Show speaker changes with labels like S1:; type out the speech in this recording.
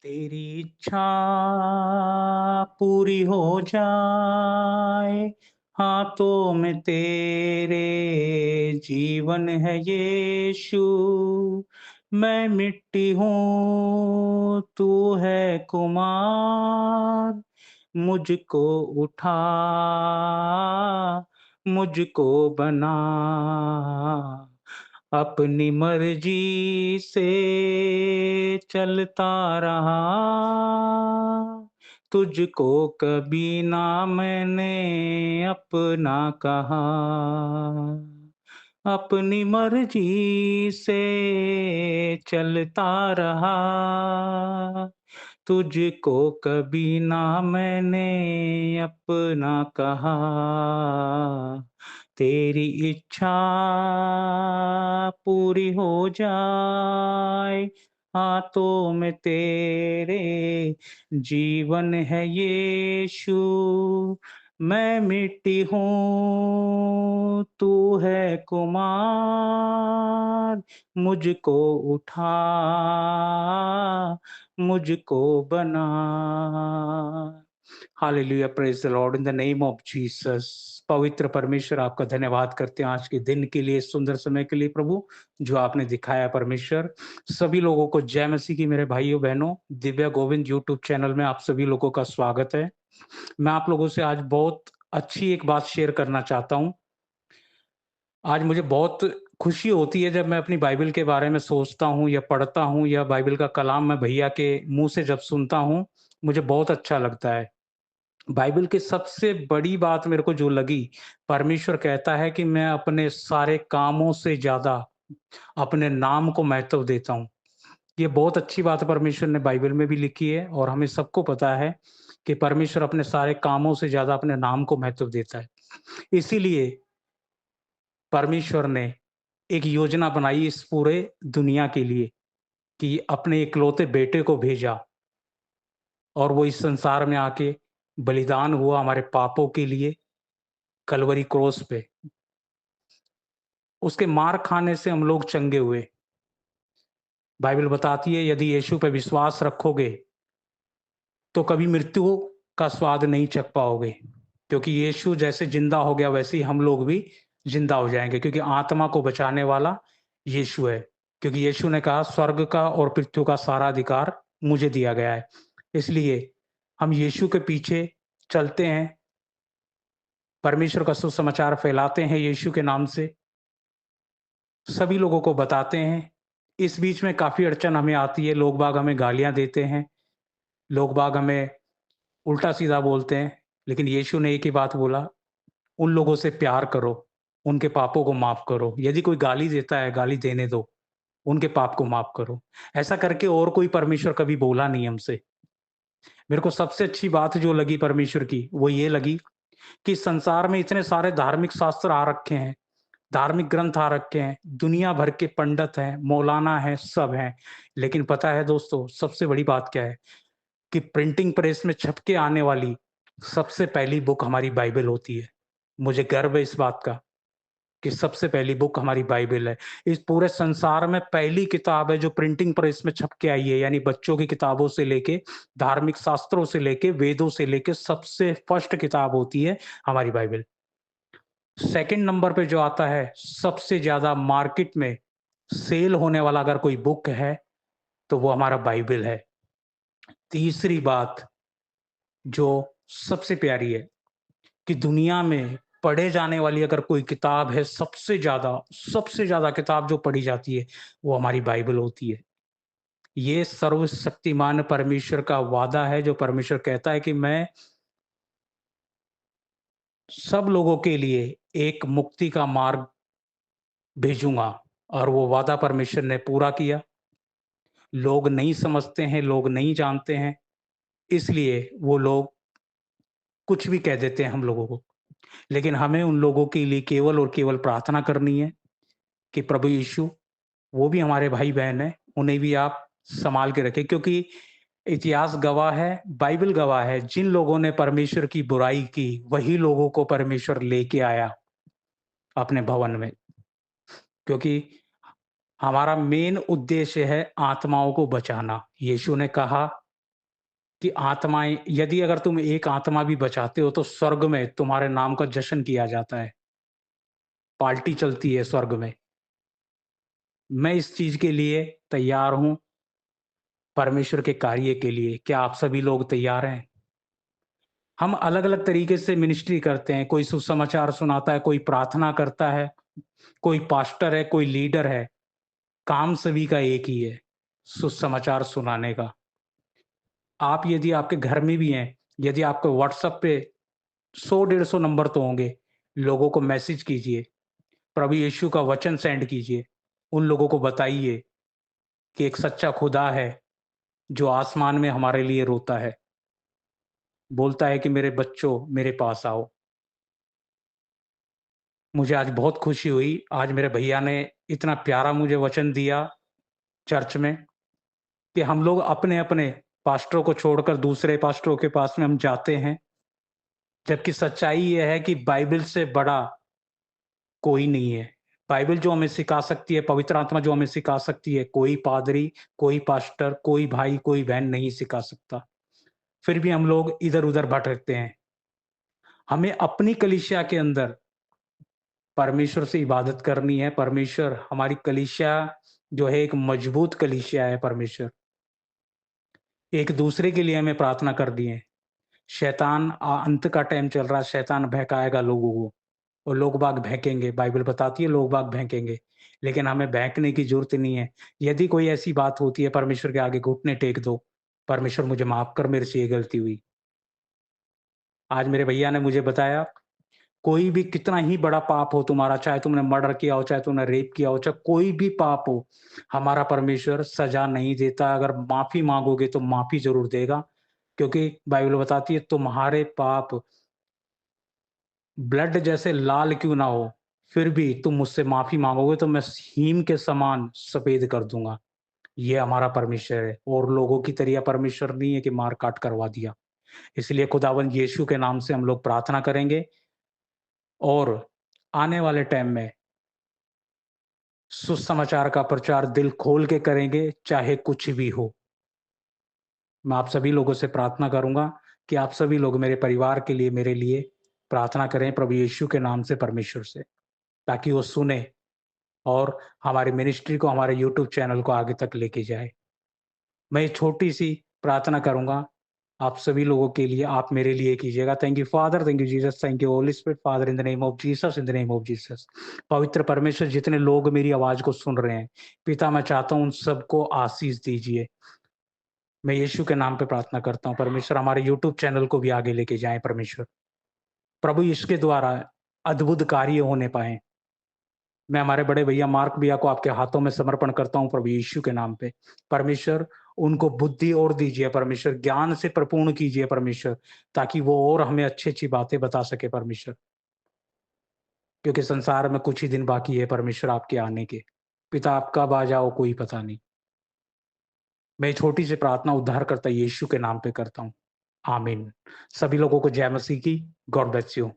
S1: तेरी इच्छा पूरी हो जाए, हाथों में तेरे जीवन है यीशु। मैं मिट्टी हूँ, तू है कुमार, मुझको उठा, मुझको बना, अपनी मर्जी से चलता रहा, तुझको कभी ना मैंने अपना कहा, अपनी मर्जी से चलता रहा, तुझको कभी ना मैंने अपना कहा। तेरी इच्छा पूरी हो जाए, हाथों में तेरे जीवन है यीशु। मैं मिट्टी हूँ, तू है कुमार, मुझको उठा, मुझको बना। Hallelujah, praise the Lord in the name of Jesus. पवित्र परमेश्वर, आपका धन्यवाद करते हैं आज के दिन के लिए, सुंदर समय के लिए प्रभु, जो आपने दिखाया परमेश्वर। सभी लोगों को जय मसीह की मेरे भाइयों-बहनों, दिव्या गोविंद यूट्यूब चैनल में आप सभी लोगों का स्वागत है। मैं आप लोगों से आज बहुत अच्छी एक बात शेयर करना चाहता हूँ। आज मुझे बहुत खुशी होती है जब मैं अपनी बाइबल के बारे में सोचता हूँ या पढ़ता हूँ या बाइबल का कलाम मैं भैया के मुँह से जब सुनता हूँ, मुझे बहुत अच्छा लगता है। बाइबल की सबसे बड़ी बात मेरे को जो लगी, परमेश्वर कहता है कि मैं अपने सारे कामों से ज़्यादा अपने नाम को महत्व देता हूँ। ये बहुत अच्छी बात है, परमेश्वर ने बाइबल में भी लिखी है और हमें सबको पता है कि परमेश्वर अपने सारे कामों से ज़्यादा अपने नाम को महत्व देता है। इसीलिए परमेश्वर ने एक योजना बनाई इस पूरे दुनिया के लिए कि अपने इकलौते बेटे को भेजा और वो इस संसार में आके बलिदान हुआ हमारे पापों के लिए कल्वरी क्रॉस पे। उसके मार खाने से हम लोग चंगे हुए। बाइबल बताती है यदि यीशु पे विश्वास रखोगे, तो कभी मृत्यु का स्वाद नहीं चख पाओगे। क्योंकि यीशु जैसे ज़िंदा हो गया वैसे ही हम लोग भी ज़िंदा हो जाएँगे, क्योंकि आत्मा को बचाने वाला यीशु है। क्योंकि यीशु ने कहा स्वर्ग का और पृथ्वी का सारा अधिकार मुझे दिया गया है। इसलिए हम यीशु के पीछे चलते हैं, परमेश्वर का सुसमाचार फैलाते हैं यीशु के नाम से, सभी लोगों को बताते हैं। इस बीच में काफ़ी अड़चन हमें आती है, लोग बाग हमें गालियाँ देते हैं, लोग बाग हमें उल्टा-सीधा बोलते हैं, लेकिन यीशु ने एक ही बात बोला, उन लोगों से प्यार करो, उनके पापों को माफ़ करो। यदि कोई गाली देता है, गाली देने दो, उनके पाप को माफ़ करो। ऐसा करके और कोई परमेश्वर कभी बोला नहीं हमसे। मेरे को सबसे अच्छी बात जो लगी परमेश्वर की, वो ये लगी कि संसार में इतने सारे धार्मिक शास्त्र आ रखे हैं, धार्मिक ग्रंथ आ रखे हैं, दुनिया भर के पंडित हैं, मौलाना हैं, सब हैं। लेकिन पता है दोस्तों, सबसे बड़ी बात क्या है कि प्रिंटिंग प्रेस में छप के आने वाली सबसे पहली बुक हमारी बाइबल होती है। मुझे गर्व है इस बात का कि सबसे पहली बुक हमारी बाइबल है। इस पूरे संसार में पहली किताब है जो प्रिंटिंग प्रेस में छप के आई है, यानी बच्चों की किताबों से लेके, धार्मिक शास्त्रों से लेके, वेदों से लेके सबसे फर्स्ट किताब होती है हमारी बाइबल। सेकंड नंबर पे जो आता है, सबसे ज़्यादा मार्केट में सेल होने वाला अगर कोई बुक है, तो वो हमारा बाइबल है। तीसरी बात जो सबसे प्यारी है कि दुनिया में पढ़े जाने वाली अगर कोई किताब है, सबसे ज़्यादा किताब जो पढ़ी जाती है, वो हमारी बाइबल होती है। ये सर्वशक्तिमान परमेश्वर का वादा है, जो परमेश्वर कहता है कि मैं सब लोगों के लिए एक मुक्ति का मार्ग भेजूँगा, और वो वादा परमेश्वर ने पूरा किया। लोग नहीं समझते हैं, लोग नहीं जानते हैं, इसलिए वो लोग कुछ भी कह देते हैं हम लोगों को। लेकिन हमें उन लोगों के लिए केवल और केवल प्रार्थना करनी है कि प्रभु यीशु, वो भी हमारे भाई-बहन हैं, उन्हें भी आप सँभाल के रखें, क्योंकि इतिहास गवाह है, बाइबल गवाह है, जिन लोगों ने परमेश्वर की बुराई की, वही लोगों को परमेश्वर लेके आया अपने भवन में। क्योंकि हमारा मेन उद्देश्य है आत्माओं को बचाना। यीशु ने कहा कि आत्माएँ यदि अगर तुम एक आत्मा भी बचाते हो तो स्वर्ग में तुम्हारे नाम का जश्न किया जाता है, पार्टी चलती है स्वर्ग में। मैं इस चीज़ के लिए तैयार हूँ, परमेश्वर के कार्य के लिए। क्या आप सभी लोग तैयार हैं? हम अलग-अलग तरीके से मिनिस्ट्री करते हैं, कोई सुसमाचार सुनाता है, कोई प्रार्थना करता है, कोई पास्टर है, कोई लीडर है। काम सभी का एक ही है, सुसमाचार सुनाने का। आप यदि आपके घर में भी हैं, यदि आपके व्हाट्सएप पे 100 डेढ़ 100 नंबर तो होंगे, लोगों को मैसेज कीजिए, प्रभु यीशु का वचन सेंड कीजिए। उन लोगों को बताइए कि एक सच्चा खुदा है, जो आसमान में हमारे लिए रोता है, बोलता है कि मेरे बच्चों मेरे पास आओ। मुझे आज बहुत खुशी हुई, आज मेरे भैया ने इतना प्यारा मुझे वचन दिया चर्च में कि हम लोग अपने-अपने पास्टरों को छोड़कर दूसरे पास्टरों के पास में हम जाते हैं, जबकि सच्चाई ये है कि बाइबल से बड़ा कोई नहीं है। बाइबल जो हमें सिखा सकती है, पवित्र आत्मा जो हमें सिखा सकती है, कोई पादरी, कोई पास्टर, कोई भाई, कोई बहन नहीं सिखा सकता। फिर भी हम लोग इधर-उधर भटकते हैं। हमें अपनी कलीसिया के अंदर परमेश्वर से इबादत करनी है। परमेश्वर हमारी कलीसिया जो है एक मजबूत कलीसिया है परमेश्वर। एक दूसरे के लिए हमें प्रार्थना करनी है। शैतान अंत का टाइम चल रहा है, शैतान बहकाएगा लोगों को और लोग बाग भड़केंगे, बाइबल बताती है लोग बाग भड़केंगे। लेकिन हमें बहकने की ज़रूरत नहीं है। यदि कोई ऐसी बात होती है परमेश्वर के आगे घुटने टेक दो, परमेश्वर मुझे माफ़ कर मेरे से ये गलती हुई। आज मेरे भैया ने मुझे बताया, कोई भी कितना ही बड़ा पाप हो तुम्हारा, चाहे तुमने मर्डर किया हो, चाहे तुमने रेप किया हो, चाहे कोई भी पाप हो, हमारा परमेश्वर सज़ा नहीं देता। अगर माफ़ी माँगोगे तो माफ़ी ज़रूर देगा, क्योंकि बाइबल बताती है तुम्हारे पाप ब्लड जैसे लाल क्यों ना हो, फिर भी तुम मुझसे माफ़ी माँगोगे तो मैं हीम के समान सफ़ेद कर दूँगा। ये हमारा परमेश्वर है और लोगों की तरह परमेश्वर नहीं है कि मार-काट करवा दिया। इसलिए खुदावंद यीशु के नाम से हम लोग प्रार्थना करेंगे और आने वाले टाइम में सुसमाचार का प्रचार दिल खोल के करेंगे, चाहे कुछ भी हो। मैं आप सभी लोगों से प्रार्थना करूँगा कि आप सभी लोग मेरे परिवार के लिए, मेरे लिए प्रार्थना करें प्रभु यीशु के नाम से परमेश्वर से, ताकि वो सुने और हमारी मिनिस्ट्री को, हमारे यूट्यूब चैनल को आगे तक लेके जाए। मैं एक छोटी-सी प्रार्थना करूँगा, आप सभी लोगों के लिए, आप मेरे लिए कीजिएगा। Thank you father, thank you Jesus, thank you Holi spirit father in the name of Jesus, in the name of Jesus. पवित्र परमेश्वर जितने लोग मेरी आवाज़ को सुन रहे हैं, पिता मैं चाहता हूँ उन सबको आशीष दीजिए। मैं यीशु के नाम पे प्रार्थना करता हूँ परमेश्वर, हमारे यूट्यूब चैनल को भी आगे लेके जाएँ परमेश्वर। प्रभु इसके द्वारा अद्भुत कार्य होने पाएँ। मैं हमारे बड़े भैया मार्क भैया को आपके हाथों में समर्पण करता हूँ प्रभु यीशु के नाम पे। परमेश्वर उनको बुद्धि और दीजिए परमेश्वर, ज्ञान से परिपूर्ण कीजिए परमेश्वर, ताकि वो और हमें अच्छी-अच्छी बातें बता सके परमेश्वर। क्योंकि संसार में कुछ ही दिन बाकी है परमेश्वर आपके आने के। पिता आप कब आ जाओ कोई पता नहीं। मैं छोटी सी प्रार्थना उद्धारकर्ता यीशु के नाम पे करता हूँ। आमीन। सभी लोगों को जय मसीह की। God bless you.